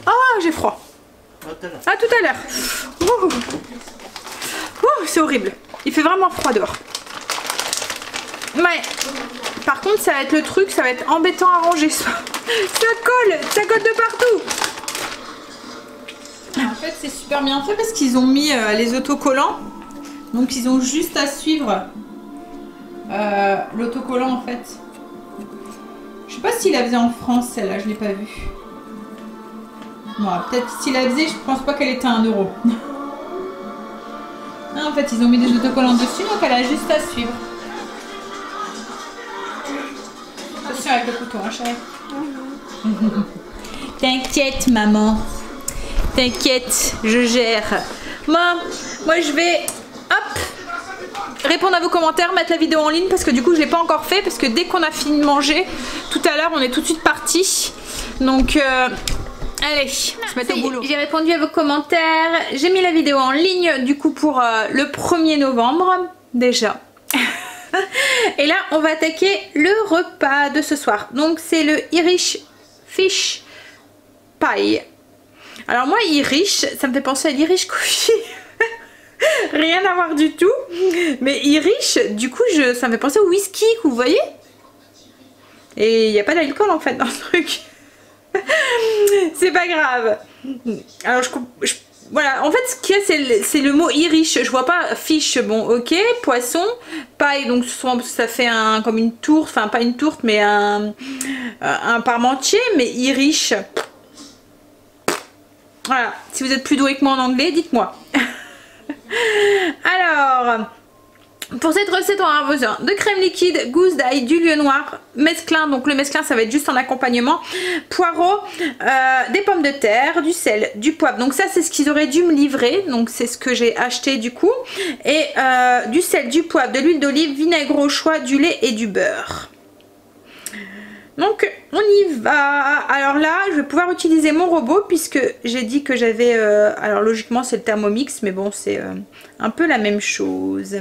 Ah, j'ai froid. À tout à l'heure. C'est horrible. Il fait vraiment froid dehors. Ouais. Par contre, ça va être le truc, ça va être embêtant à ranger. Ça colle de partout. En fait, c'est super bien fait parce qu'ils ont mis les autocollants. Donc, ils ont juste à suivre l'autocollant en fait. Je sais pas s'il la faisait en France, celle-là, je l'ai pas vue. Bon, peut-être s'il la faisait, je pense pas qu'elle était à 1 €. Non, en fait, ils ont mis des autocollants dessus, donc elle a juste à suivre. Attention avec le couteau, hein, chérie. T'inquiète, maman. T'inquiète, je gère. Moi, je vais, hop, répondre à vos commentaires, mettre la vidéo en ligne parce que du coup, je l'ai pas encore fait parce que dès qu'on a fini de manger, tout à l'heure, on est tout de suite parti. Donc, allez, se mettre au boulot. J'ai répondu à vos commentaires. J'ai mis la vidéo en ligne du coup pour le 1er novembre déjà. Et là, on va attaquer le repas de ce soir. Donc, c'est le Irish Fish Pie. Alors moi, Irish, ça me fait penser à l'Irish Coffee. Rien à voir du tout. Mais Irish, du coup, ça me fait penser au whisky, vous voyez. Et il n'y a pas d'alcool en fait dans ce truc. C'est pas grave. Alors voilà, en fait ce qu'il y a c'est le mot Irish. Je vois pas fish, bon ok, poisson, paille, donc ça fait comme une tourte, enfin pas une tourte mais un parmentier, mais Irish. Voilà, si vous êtes plus doué que moi en anglais, dites-moi. Alors, pour cette recette, on a besoin de crème liquide, gousse d'ail, du lieu noir, mesclun, donc le mesclun ça va être juste en accompagnement, poireaux, des pommes de terre, du sel, du poivre, donc ça c'est ce qu'ils auraient dû me livrer, donc c'est ce que j'ai acheté du coup, et du sel, du poivre, de l'huile d'olive, vinaigre au choix, du lait et du beurre. Donc on y va. Alors là je vais pouvoir utiliser mon robot puisque j'ai dit que j'avais alors logiquement c'est le Thermomix mais bon c'est un peu la même chose.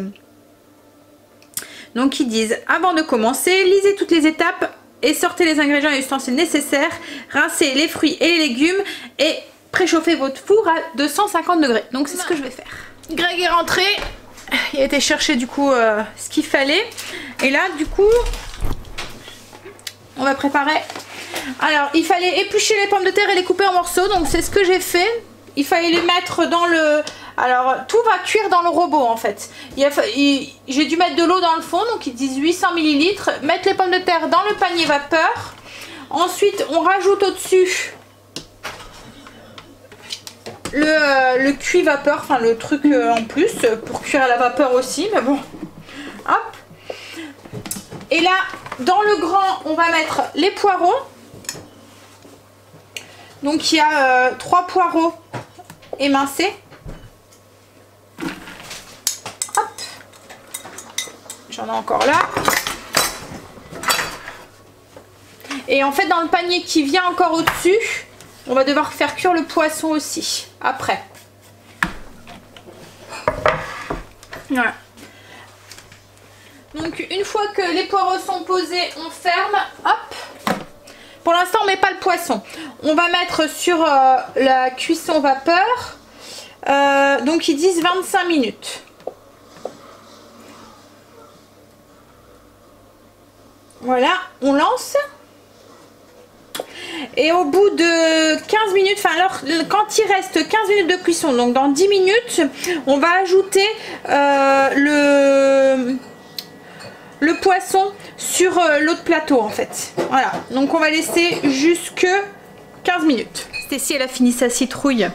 Donc ils disent avant de commencer, lisez toutes les étapes et sortez les ingrédients et ustensiles nécessaires, rincez les fruits et les légumes et préchauffez votre four à 250 degrés. Donc c'est ce que je vais faire. Greg est rentré, il a été chercher du coup ce qu'il fallait et là du coup on va préparer. Alors il fallait éplucher les pommes de terre et les couper en morceaux, donc c'est ce que j'ai fait. Il fallait les mettre dans le... Alors tout va cuire dans le robot en fait. J'ai dû mettre de l'eau dans le fond, donc ils disent 800 ml. Mettre les pommes de terre dans le panier vapeur. Ensuite on rajoute au-dessus le cuit vapeur, enfin le truc en plus pour cuire à la vapeur aussi, mais bon. Hop. Et là, dans le grand, on va mettre les poireaux. Donc il y a 3 poireaux émincés. Hop. J'en ai encore là. Et en fait, dans le panier qui vient encore au-dessus, on va devoir faire cuire le poisson aussi, après. Voilà. Donc une fois que les poireaux sont posés, on ferme, hop. Pour l'instant on met pas le poisson. On va mettre sur la cuisson vapeur, donc ils disent 25 minutes. Voilà, on lance. Et au bout de 15 minutes, enfin alors quand il reste 15 minutes de cuisson, donc dans 10 minutes, on va ajouter le poisson sur l'autre plateau en fait. Voilà, donc on va laisser jusque 15 minutes. Stécie elle a fini sa citrouille.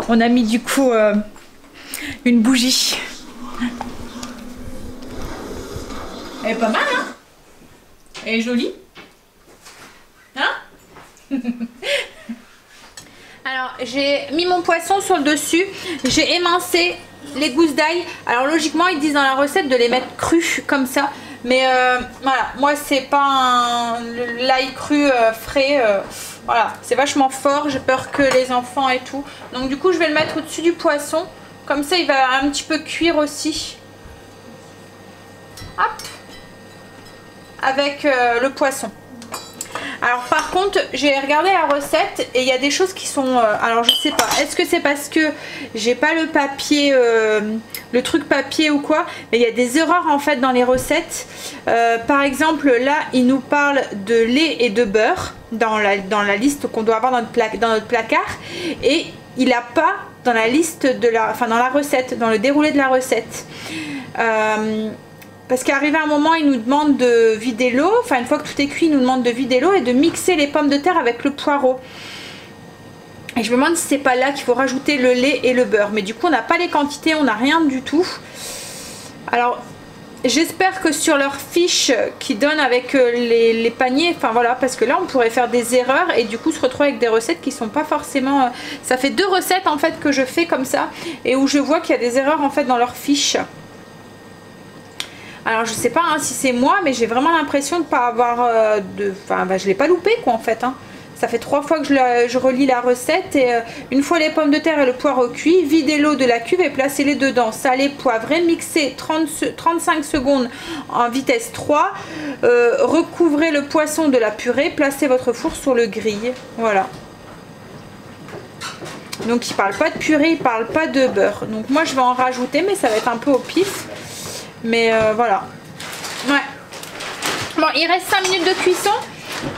On a mis du coup une bougie. Elle est pas mal, hein? Elle est jolie. Hein? Alors, j'ai mis mon poisson sur le dessus. J'ai émincé les gousses d'ail. Alors, logiquement, ils disent dans la recette de les mettre crus comme ça. Mais voilà, moi, c'est pas l'ail cru frais. Voilà, c'est vachement fort. J'ai peur que les enfants et tout. Donc, du coup, je vais le mettre au-dessus du poisson. Comme ça, il va un petit peu cuire aussi. Hop! Avec le poisson. Alors par contre, j'ai regardé la recette et il y a des choses qui sont... alors je sais pas, est-ce que c'est parce que j'ai pas le papier, le truc papier ou quoi? Mais il y a des erreurs en fait dans les recettes. Par exemple, là, il nous parle de lait et de beurre dans la liste qu'on doit avoir dans notre placard. Et il n'a pas dans la liste de la... Enfin, dans la recette, dans le déroulé de la recette. Parce qu'arrivé à un moment, il nous demande de vider l'eau. Enfin, une fois que tout est cuit, il nous demande de vider l'eau et de mixer les pommes de terre avec le poireau. Et je me demande si c'est pas là qu'il faut rajouter le lait et le beurre. Mais du coup, on n'a pas les quantités, on n'a rien du tout. Alors, j'espère que sur leur fiche qui donne avec les paniers, enfin voilà, parce que là, on pourrait faire des erreurs et du coup se retrouver avec des recettes qui sont pas forcément... Ça fait 2 recettes en fait que je fais comme ça et où je vois qu'il y a des erreurs en fait dans leur fiche. Alors je sais pas hein, si c'est moi, mais j'ai vraiment l'impression de pas avoir Enfin bah, je l'ai pas loupé quoi en fait hein. Ça fait 3 fois que je relis la recette et une fois les pommes de terre et le poireau cuits, videz l'eau de la cuve et placez-les dedans. Salé, poivré, mixez 35 secondes en vitesse 3. Recouvrez le poisson de la purée, placez votre four sur le grill. Voilà. Donc il parle pas de purée, il parle pas de beurre. Donc moi je vais en rajouter mais ça va être un peu au pif. Mais voilà. Ouais. Bon, il reste 5 minutes de cuisson.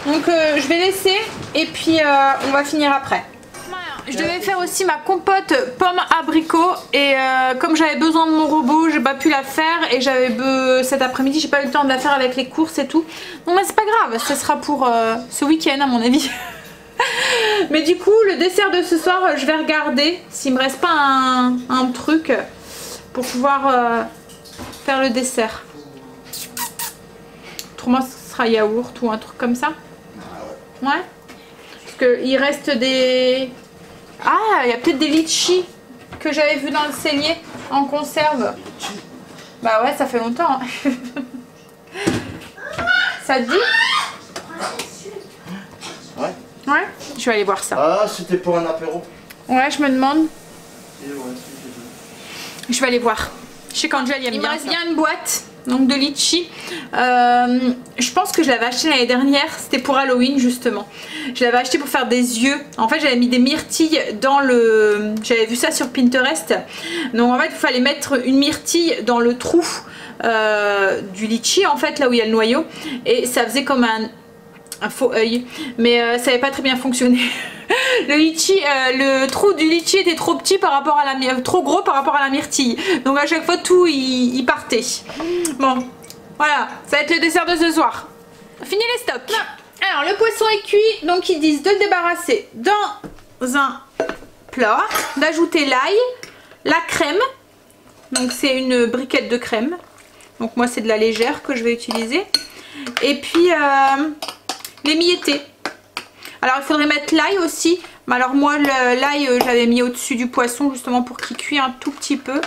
Donc je vais laisser. Et puis on va finir après. Voilà. Je devais faire aussi ma compote pomme abricot. Et comme j'avais besoin de mon robot, j'ai pas pu la faire. Et j'avais cet après-midi, j'ai pas eu le temps de la faire avec les courses et tout. Donc mais c'est pas grave. Ce sera pour ce week-end à mon avis. Mais du coup, le dessert de ce soir, je vais regarder s'il me reste pas un truc pour pouvoir... faire le dessert. Autrement ce sera yaourt ou un truc comme ça. Ouais. Parce qu'il reste des... Ah, il y a peut-être des litchis que j'avais vu dans le cellier en conserve. Bah ouais, ça fait longtemps. Ça te dit? Ouais. Ouais. Je vais aller voir ça. Ah, c'était pour un apéro. Ouais, je me demande. Je vais aller voir. Je sais qu'Angel il aime bien. Il me reste bien une boîte donc de litchi. Je pense que je l'avais acheté l'année dernière. C'était pour Halloween justement. Je l'avais acheté pour faire des yeux. En fait j'avais mis des myrtilles dans le... J'avais vu ça sur Pinterest. Donc en fait il fallait mettre une myrtille dans le trou du litchi en fait là où il y a le noyau. Et ça faisait comme un faux œil. Mais ça n'avait pas très bien fonctionné. Le trou du litchi était trop petit par rapport à trop gros par rapport à la myrtille. Donc à chaque fois tout il partait. Bon, voilà, ça va être le dessert de ce soir. Fini les stocks. Non. Alors le poisson est cuit, donc ils disent de le débarrasser dans un plat, d'ajouter l'ail, la crème. Donc c'est une briquette de crème. Donc moi c'est de la légère que je vais utiliser. Et puis l'émietté. Alors il faudrait mettre l'ail aussi. Mais alors moi l'ail j'avais mis au-dessus du poisson justement pour qu'il cuise un tout petit peu.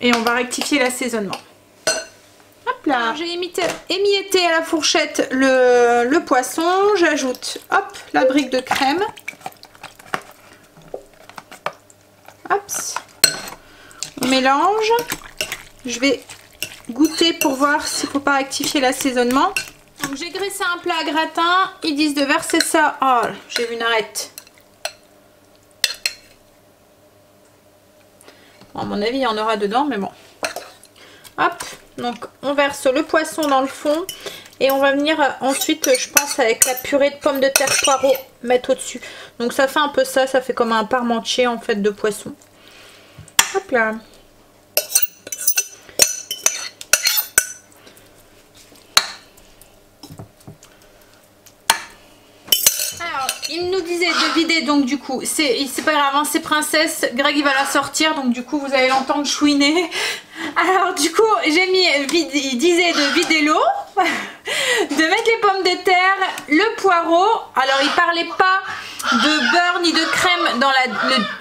Et on va rectifier l'assaisonnement. Hop là. J'ai émietté à la fourchette le poisson. J'ajoute hop la brique de crème. Hop. On mélange. Je vais goûter pour voir s'il ne faut pas rectifier l'assaisonnement. Donc j'ai graissé un plat à gratin, ils disent de verser ça. Oh, j'ai vu une arête. Bon, à mon avis, il y en aura dedans, mais bon. Hop, donc on verse le poisson dans le fond. Et on va venir ensuite, je pense, avec la purée de pommes de terre poireaux, mettre au-dessus. Donc ça fait un peu ça, ça fait comme un parmentier en fait de poisson. Hop là. Il nous disait de vider, donc du coup c'est pas grave hein, c'est princesse, Greg il va la sortir donc du coup vous allez l'entendre chouiner. Alors du coup, il disait de vider l'eau, de mettre les pommes de terre, le poireau. Alors il parlait pas de beurre ni de crème dans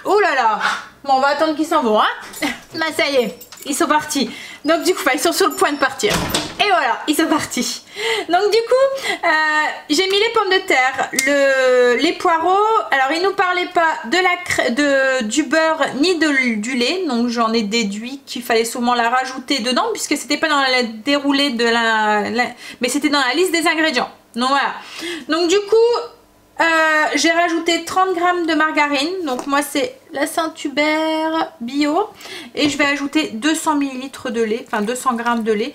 Oh là là. Bon, on va attendre qu'ils s'en vont, hein. Bah ça y est, ils sont partis. Donc du coup, ils sont sur le point de partir. Et voilà, ils sont partis. Donc du coup, j'ai mis les pommes de terre, les poireaux. Alors il nous parlait pas du beurre ni du lait. Donc j'en ai déduit qu'il fallait sûrement la rajouter dedans, puisque c'était pas dans la déroulée de mais c'était dans la liste des ingrédients. Donc voilà. Donc du coup, j'ai rajouté 30 g de margarine. Donc moi c'est la Saint-Hubert bio. Et je vais ajouter 200 ml de lait, enfin 200 g de lait.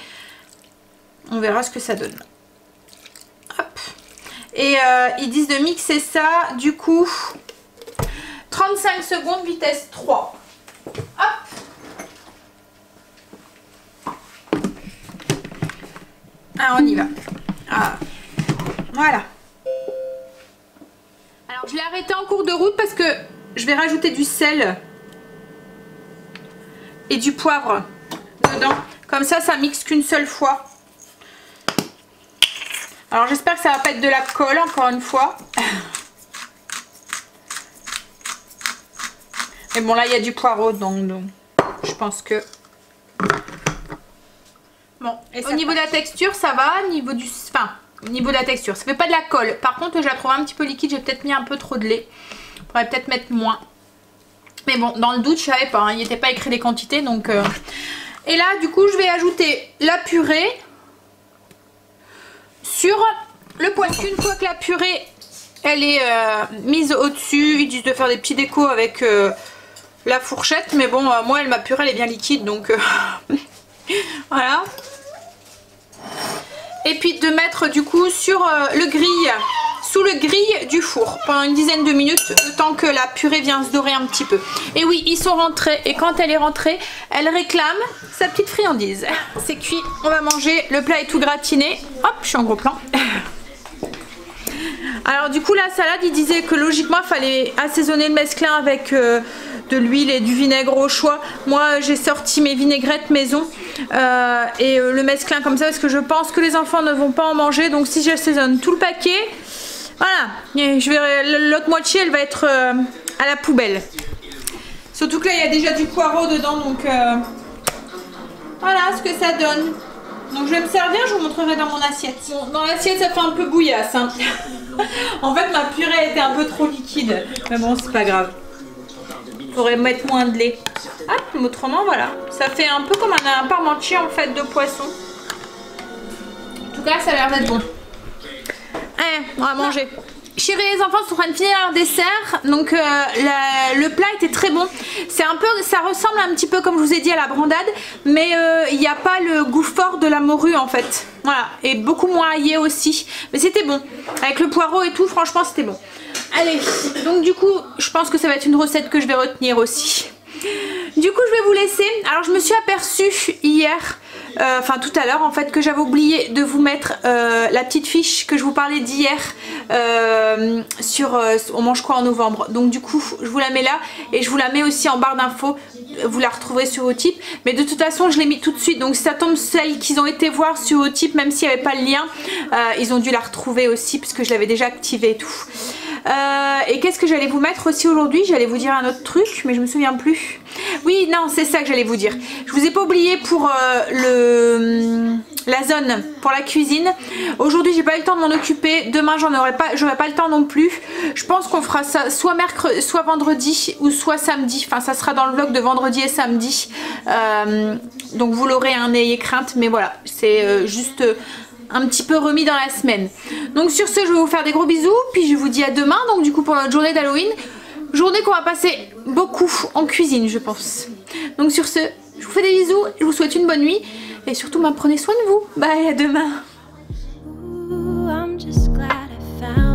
On verra ce que ça donne. Hop. Et ils disent de mixer ça, du coup, 35 secondes, vitesse 3. Hop. Ah, on y va. Ah. Voilà. Alors, je l'ai arrêté en cours de route parce que je vais rajouter du sel et du poivre dedans. Comme ça, ça mixe qu'une seule fois. Alors j'espère que ça va pas être de la colle encore une fois. Mais bon là il y a du poireau donc je pense que... Bon, et au niveau de la texture ça va, au niveau de la texture, ça fait pas de la colle. Par contre je la trouve un petit peu liquide, j'ai peut-être mis un peu trop de lait. Je pourrais peut-être mettre moins. Mais bon, dans le doute je savais pas, hein, il n'était pas écrit les quantités donc... Et là du coup je vais ajouter la purée sur le poisson. Une fois que la purée elle est mise au-dessus, ils disent de faire des petits décos avec la fourchette, mais bon moi ma purée elle est bien liquide donc voilà. Et puis de mettre du coup sur le grille, sous le grille du four pendant une dizaine de minutes, le temps que la purée vient se dorer un petit peu. Et oui, ils sont rentrés et quand elle est rentrée, elle réclame sa petite friandise. C'est cuit, on va manger, le plat est tout gratiné. Hop, je suis en gros plan. Alors du coup la salade, il disait que logiquement il fallait assaisonner le mesclin avec de l'huile et du vinaigre au choix. Moi j'ai sorti mes vinaigrettes maison et le mesclin comme ça parce que je pense que les enfants ne vont pas en manger. Donc si j'assaisonne tout le paquet, voilà, l'autre moitié elle va être à la poubelle. Surtout que là il y a déjà du poireau dedans donc voilà ce que ça donne. Donc je vais me servir, je vous montrerai dans mon assiette. Bon, dans l'assiette ça fait un peu bouillasse hein. En fait ma purée était un peu trop liquide. Mais bon c'est pas grave. Faudrait mettre moins de lait. Hop, autrement voilà. Ça fait un peu comme un parmentier en fait de poisson. En tout cas ça a l'air d'être bon. Allez, on va manger. Chérie, les enfants sont en train de finir leur dessert. Donc le plat était très bon. C'est un peu, ça ressemble un petit peu comme je vous ai dit à la brandade, mais il n'y a pas le goût fort de la morue en fait. Voilà, et beaucoup moins aillé aussi. Mais c'était bon. Avec le poireau et tout, franchement c'était bon. Allez, donc du coup, je pense que ça va être une recette que je vais retenir aussi. Du coup, je vais vous laisser. Alors, je me suis aperçue hier, enfin tout à l'heure en fait, que j'avais oublié de vous mettre la petite fiche que je vous parlais d'hier sur on mange quoi en novembre. Donc du coup, je vous la mets là et je vous la mets aussi en barre d'infos. Vous la retrouverez sur Utip. Mais de toute façon, je l'ai mis tout de suite. Donc si ça tombe celles qu'ils ont été voir sur Utip, même s'il n'y avait pas le lien, ils ont dû la retrouver aussi puisque je l'avais déjà activée et tout. Et qu'est-ce que j'allais vous mettre aussi aujourd'hui? J'allais vous dire un autre truc mais je me souviens plus. Oui non c'est ça que j'allais vous dire. Je vous ai pas oublié pour la zone pour la cuisine. Aujourd'hui j'ai pas eu le temps de m'en occuper. Demain j'aurai pas le temps non plus. Je pense qu'on fera ça soit mercredi, soit vendredi ou soit samedi. Enfin ça sera dans le vlog de vendredi et samedi. Donc vous l'aurez n'ayez crainte. Mais voilà c'est juste... un petit peu remis dans la semaine. Donc sur ce je vais vous faire des gros bisous. Puis je vous dis à demain donc du coup pour notre journée d'Halloween. Journée qu'on va passer beaucoup en cuisine je pense. Donc sur ce je vous fais des bisous. Je vous souhaite une bonne nuit. Et surtout prenez soin de vous. Bye à demain. Ooh, I'm just glad I found